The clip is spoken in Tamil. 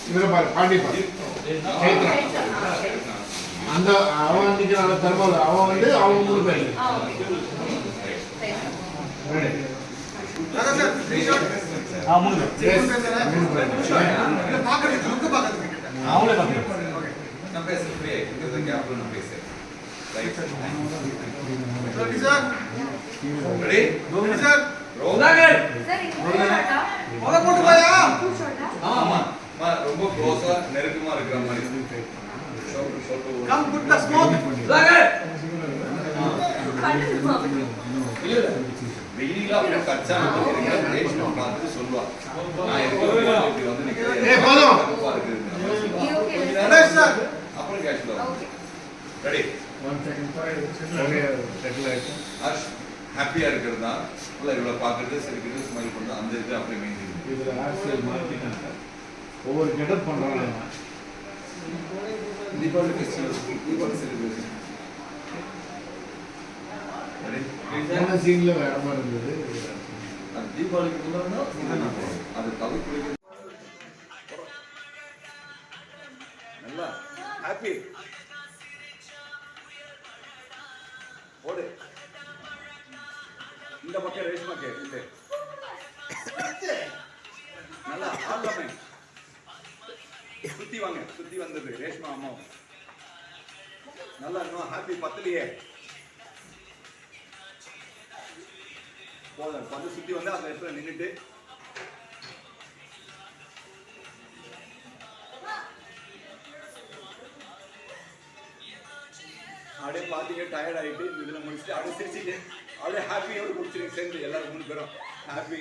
இவரை பாரு பாண்டி பாரு அந்த அவன் நிற்கிறான் தர்மல் அவன் வந்து அவங்க 3 பேர் ரொம்ப க்ளோஸா நெருக்கமா இருக்கிற மாதிரி கம் புட் தி ஸ்மோக் வெயிலா அப்படியே கச்சா ரேஷ்மா பார்த்து சொல்வா நான் இதுக்கு வந்து ஏய் போதும் அப்புறம் கேஷ்ல ரெடி 1 செகண்ட் ஓகே செட்டில் ஆயிடுச்சு அஷ் ஹாப்பியா இருக்கிறதா இல்ல இவ்வளவு பார்க்கிறது சிரிக்கிறது ஸ்மைல் பண்றது அந்த இது அப்படியே மெயின்டைன் இதுல ஆர்சிஎல் மார்க்கெட்டிங் ஒவ்வொரு கெட்டப் பண்றாங்க தீபாவளி ஃபெஸ்டிவல் தீபாவளி செலிப்ரேஷன் போன சீன்ல வேற மாதிரி இருந்தது அது தீபாவளிக்கு முன்னாடி அது தவிர்த்து நல்லா ஹாப்பி ஓடு இந்த பக்கம் ரேஷ்மா கே நல்லா ஆடலாமே சுத்தி வாங்க சுத்தி வந்தது ரேஷ்மா அம்மா நல்லா இன்னும் ஹாப்பி பத்தலையே போதும் பத்து சுத்தி வந்து அந்த இடத்துல நின்றுட்டு அப்படியே பாத்தீங்க டயர்ட் ஆயிட்டு இதுல முடிச்சுட்டு அப்படியே சிரிச்சுட்டு அப்படியே ஹாப்பியோடு முடிச்சிருங்க சேர்ந்து எல்லாரும் 3 பேரும் ஹாப்பி